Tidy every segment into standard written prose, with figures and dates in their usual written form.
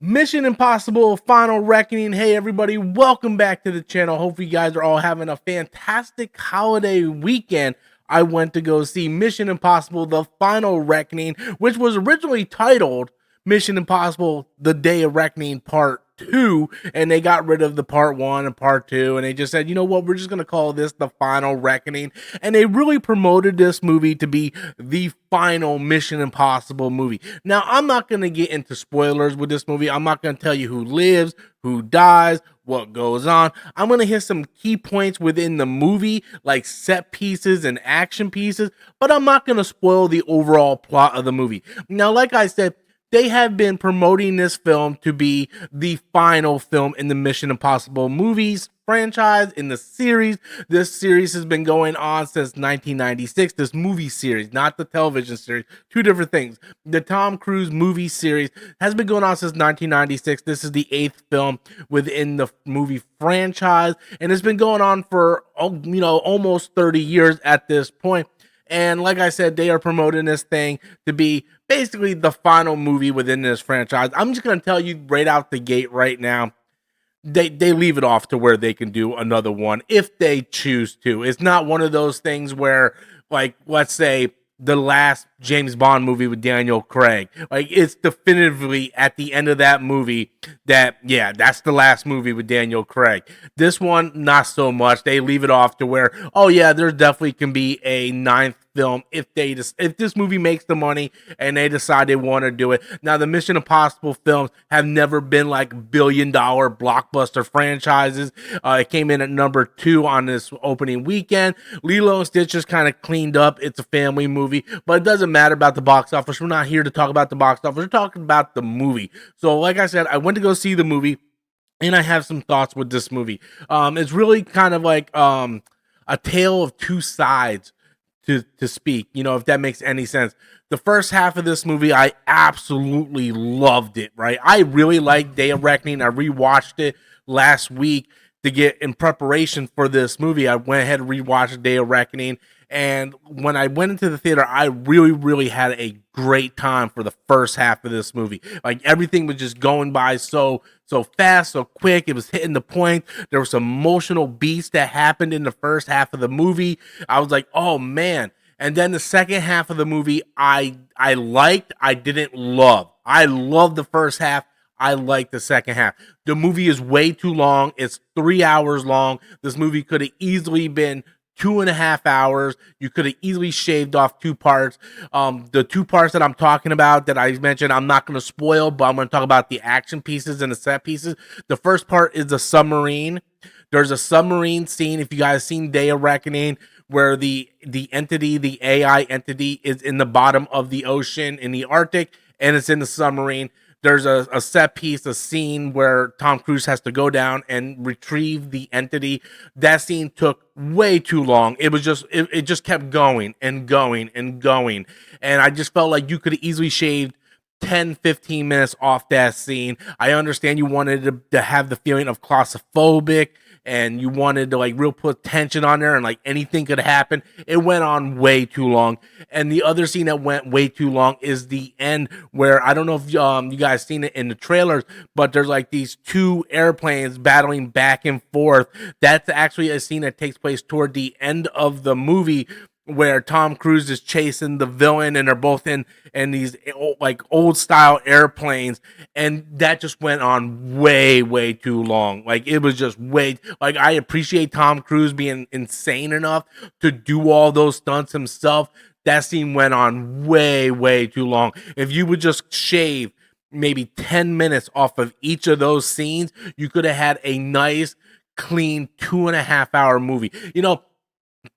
Mission Impossible Final Reckoning. Hey everybody, welcome back to the channel. Hopefully you guys are all having a fantastic holiday weekend. I went to go see Mission Impossible The Final Reckoning, which was originally titled Mission Impossible The Day of Reckoning Part 2, and they got rid of the Part 1 and Part 2, and they just said, you know what, we're just going to call this The Final Reckoning, and they really promoted this movie to be the final Mission Impossible movie. Now, I'm not going to get into spoilers with this movie. I'm not going to tell you who lives, who dies, what goes on. I'm going to hit some key points within the movie, like set pieces and action pieces, but I'm not going to spoil the overall plot of the movie. Now, like I said, they have been promoting this film to be the final film in the Mission Impossible movies franchise, in the series. This series has been going on since 1996. This movie series, not the television series, two different things. The Tom Cruise movie series has been going on since 1996. This is the 8th film within the movie franchise, and it's been going on for, almost 30 years at this point. And like I said, they are promoting this thing to be basically the final movie within this franchise. I'm just going to tell you right out the gate right now, they leave it off to where they can do another one if they choose to. It's not one of those things where, like, let's say the last James Bond movie with Daniel Craig. Like, it's definitively at the end of that movie that, yeah, that's the last movie with Daniel Craig. This one, not so much. They leave it off to where, oh yeah, there definitely can be a 9th film if this movie makes the money and they decide they want to do it. Now, the Mission Impossible films have never been like billion-dollar blockbuster franchises. It came in at number 2 on this opening weekend. Lilo and Stitch just kind of cleaned up. It's a family movie, but it doesn't matter about the box office. We're not here to talk about the box office. We're talking about the movie. So, like I said, I went to go see the movie, and I have some thoughts with this movie. It's really kind of like a tale of two sides, to speak, if that makes any sense. The first half of this movie, I absolutely loved it, right? I really liked Day of Reckoning. I rewatched it last week to get in preparation for this movie. I went ahead and rewatched Day of Reckoning, and when I went into the theater, I really had a great time for the first half of this movie. Like, everything was just going by so fast, so quick. It was hitting the point. There were some emotional beats that happened in the first half of the movie. I was like, oh man. And then the second half of the movie, I liked, I didn't love. I loved the first half. I like the second half. The movie is way too long. It's 3 hours long. This movie could have easily been 2.5 hours. You could have easily shaved off 2 parts. The 2 parts that I'm talking about that I mentioned, I'm not going to spoil, but I'm going to talk about the action pieces and the set pieces. The first part is the submarine. There's a submarine scene, if you guys seen Day of Reckoning, where the entity, the AI entity, is in the bottom of the ocean in the Arctic, and it's in the submarine. There's a set piece, a scene where Tom Cruise has to go down and retrieve the entity. That scene took way too long. It was just, it just kept going and going and going. And I just felt like you could have easily shaved 10-15 minutes off that scene. I understand you wanted to have the feeling of claustrophobic, and you wanted to like real put tension on there, and like anything could happen. It went on way too long. And the other scene that went way too long is the end, where I don't know if you guys seen it in the trailers, but there's like these 2 airplanes battling back and forth. That's actually a scene that takes place toward the end of the movie, where Tom Cruise is chasing the villain, and they're both in these like old style airplanes, and that just went on way too long. Like, it was just like, I appreciate Tom Cruise being insane enough to do all those stunts himself. That scene went on way too long. If you would just shave maybe 10 minutes off of each of those scenes, you could have had a nice clean 2.5 hour movie.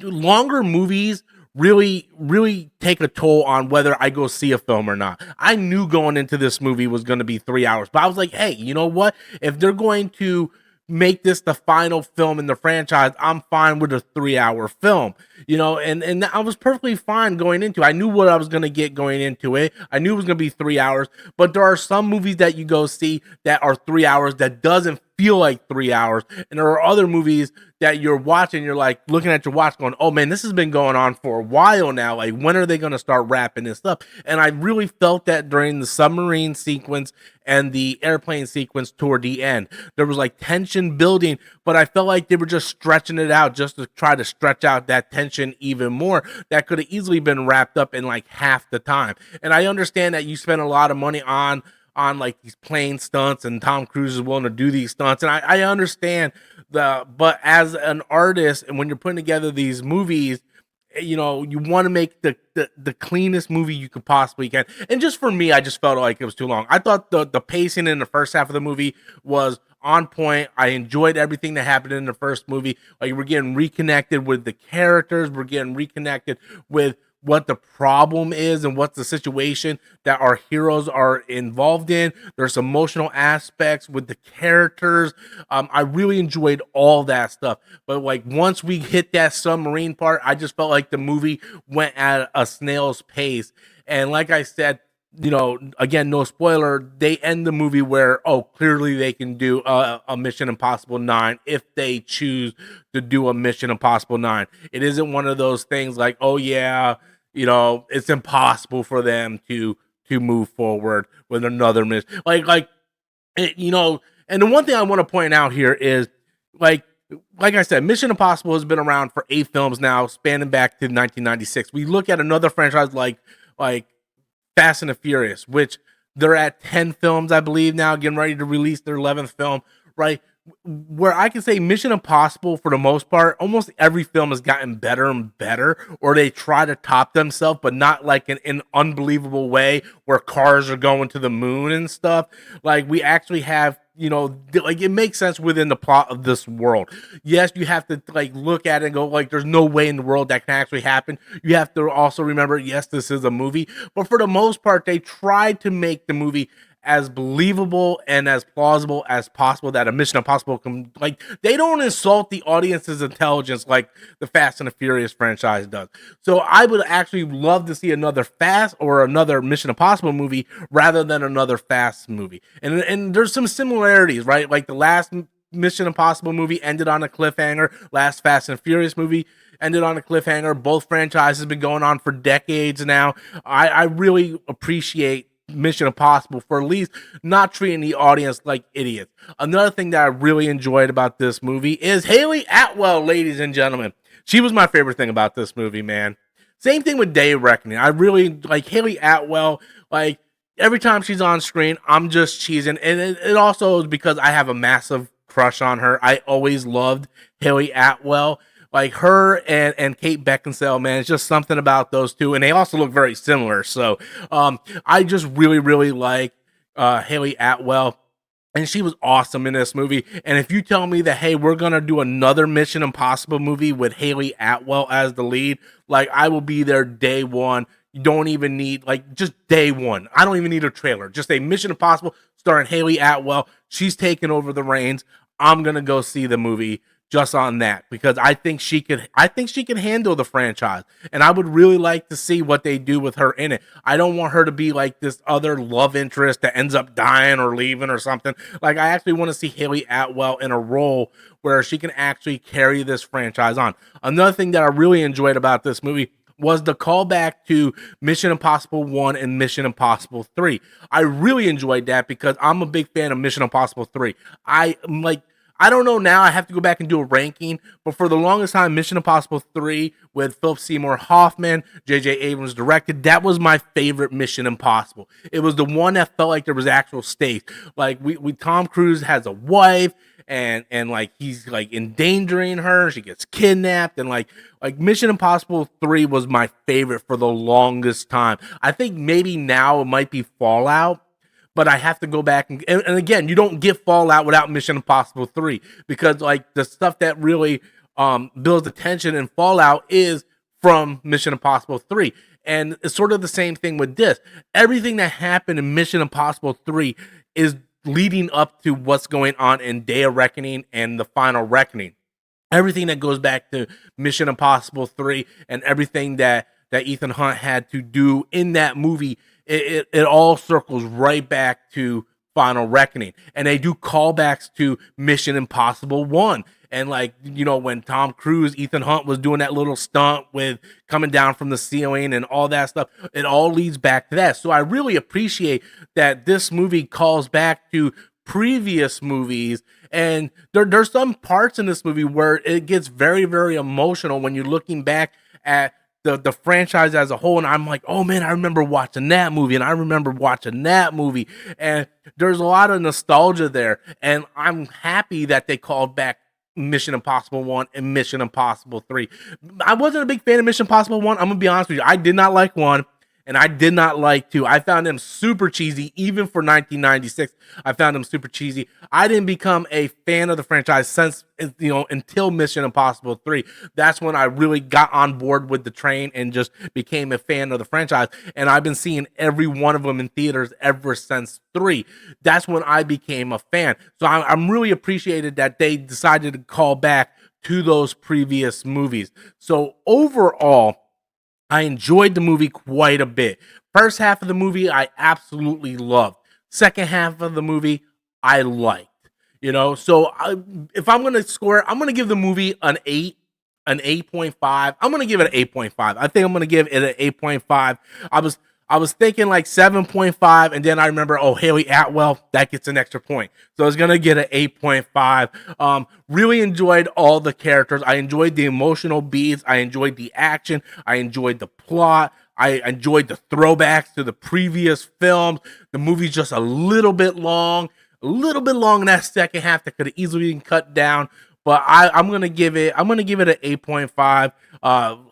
Longer movies really take a toll on whether I go see a film or not. I knew going into this movie was going to be 3 hours, but I was like, hey, you know what? If they're going to make this the final film in the franchise, I'm fine with a 3-hour film, and I was perfectly fine going into it. I knew what I was going to get going into it. I knew it was going to be 3 hours, but there are some movies that you go see that are 3 hours that doesn't feel like 3 hours. And there are other movies that you're watching, you're like looking at your watch going, oh man, this has been going on for a while now. Like, when are they going to start wrapping this up? And I really felt that during the submarine sequence and the airplane sequence toward the end. There was like tension building, but I felt like they were just stretching it out just to try to stretch out that tension even more. That could have easily been wrapped up in like half the time. And I understand that you spend a lot of money on like these plane stunts, and Tom Cruise is willing to do these stunts, and I understand but as an artist, and when you're putting together these movies, you know, you want to make the cleanest movie you could possibly can. And just for me, I just felt like it was too long. I thought the pacing in the first half of the movie was on point. I enjoyed everything that happened in the first movie. Like, we're getting reconnected with the characters, we're getting reconnected with what the problem is and what's the situation that our heroes are involved in. There's emotional aspects with the characters. I really enjoyed all that stuff. But like, once we hit that submarine part, I just felt like the movie went at a snail's pace. And like I said, you know, again, no spoiler, they end the movie where, oh, clearly they can do a Mission Impossible 9 if they choose to do a Mission Impossible 9. It isn't one of those things like, oh yeah, you know, it's impossible for them to move forward with another mission. Like it, you know, and the one thing I want to point out here is, like I said, Mission Impossible has been around for 8 films now, spanning back to 1996. We look at another franchise like Fast and the Furious, which they're at 10 films, I believe, now, getting ready to release their 11th film, right? Where I can say Mission Impossible, for the most part, almost every film has gotten better and better, or they try to top themselves, but not like in an unbelievable way where cars are going to the moon and stuff. Like, we actually have, you know, like, it makes sense within the plot of this world. Yes, you have to like look at it and go like, there's no way in the world that can actually happen. You have to also remember, yes, this is a movie, but for the most part, they tried to make the movie as believable and as plausible as possible that a Mission Impossible can, like, they don't insult the audience's intelligence like the Fast and the Furious franchise does. So I would actually love to see another Fast or another Mission Impossible movie rather than another Fast movie. And there's some similarities, right? Like, the last Mission Impossible movie ended on a cliffhanger. Last Fast and Furious movie ended on a cliffhanger. Both franchises have been going on for decades now. I really appreciate Mission Impossible for at least not treating the audience like idiots. Another thing that I really enjoyed about this movie is Haley Atwell, ladies and gentlemen. She was my favorite thing about this movie, man. Same thing with Day of Reckoning. I really like Haley Atwell. Like, every time she's on screen, I'm just cheesing. And it also is because I have a massive crush on her. I always loved Haley Atwell. Like, her and Kate Beckinsale, man, it's just something about those two, and they also look very similar. So I just really like Haley Atwell, and she was awesome in this movie. And if you tell me that, hey, we're gonna do another Mission Impossible movie with Haley Atwell as the lead, like, I will be there day one. You don't even need, like, just day one. I don't even need a trailer. Just a Mission Impossible starring Haley Atwell. She's taking over the reins. I'm gonna go see the movie just on that, because I think she can handle the franchise, and I would really like to see what they do with her in it. I don't want her to be like this other love interest that ends up dying or leaving or something. Like, I actually want to see Haley Atwell in a role where she can actually carry this franchise on. Another thing that I really enjoyed about this movie was the callback to Mission Impossible 1 and Mission Impossible 3. I really enjoyed that because I'm a big fan of Mission Impossible 3. I don't know now, I have to go back and do a ranking, but for the longest time, Mission Impossible 3 with Philip Seymour Hoffman, J.J. Abrams directed, that was my favorite Mission Impossible. It was the one that felt like there was actual stakes. Like, we Tom Cruise has a wife, and like, he's like endangering her, she gets kidnapped, and like Mission Impossible 3 was my favorite for the longest time. I think maybe now it might be Fallout, but I have to go back and again, you don't get Fallout without Mission Impossible 3, because like the stuff that really builds the tension in Fallout is from Mission Impossible 3. And it's sort of the same thing with this. Everything that happened in Mission Impossible 3 is leading up to what's going on in Day of Reckoning and The Final Reckoning. Everything that goes back to Mission Impossible 3 and everything that Ethan Hunt had to do in that movie, it all circles right back to Final Reckoning, and they do callbacks to Mission Impossible 1. And like, you know, when Tom Cruise, Ethan Hunt was doing that little stunt with coming down from the ceiling and all that stuff, it all leads back to that. So I really appreciate that this movie calls back to previous movies, and there's some parts in this movie where it gets very, very emotional when you're looking back at the franchise as a whole, and I'm like, oh man, I remember watching that movie, and I remember watching that movie, and there's a lot of nostalgia there, and I'm happy that they called back Mission Impossible 1 and Mission Impossible 3. I wasn't a big fan of Mission Impossible 1. I'm gonna be honest with you. I did not like 1, and I did not like 2. I found them super cheesy, even for 1996. I found them super cheesy. I didn't become a fan of the franchise since, you know, until Mission Impossible 3. That's when I really got on board with the train and just became a fan of the franchise. And I've been seeing every one of them in theaters ever since 3. That's when I became a fan. So I'm really appreciated that they decided to call back to those previous movies. So overall, I enjoyed the movie quite a bit. First half of the movie, I absolutely loved. Second half of the movie, I liked. You know, so if I'm going to score it, I'm going to give the movie an 8, an 8.5. I'm going to give it an 8.5. I think I'm going to give it an 8.5. I was thinking like 7.5, and then I remember, oh, Haley Atwell, that gets an extra point. So I was going to get an 8.5. Really enjoyed all the characters. I enjoyed the emotional beats. I enjoyed the action. I enjoyed the plot. I enjoyed the throwbacks to the previous films. The movie's just a little bit long in that second half that could have easily been cut down. But I'm gonna give it an 8.5.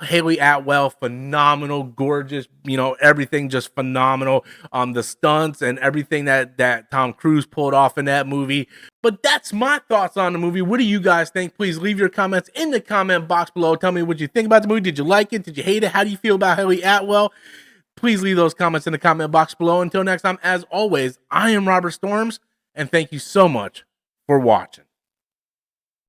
Haley Atwell, phenomenal, gorgeous, you know, everything just phenomenal. The stunts and everything that Tom Cruise pulled off in that movie. But that's my thoughts on the movie. What do you guys think? Please leave your comments in the comment box below. Tell me what you think about the movie. Did you like it? Did you hate it? How do you feel about Haley Atwell? Please leave those comments in the comment box below. Until next time, as always, I am Robert Storms, and thank you so much for watching.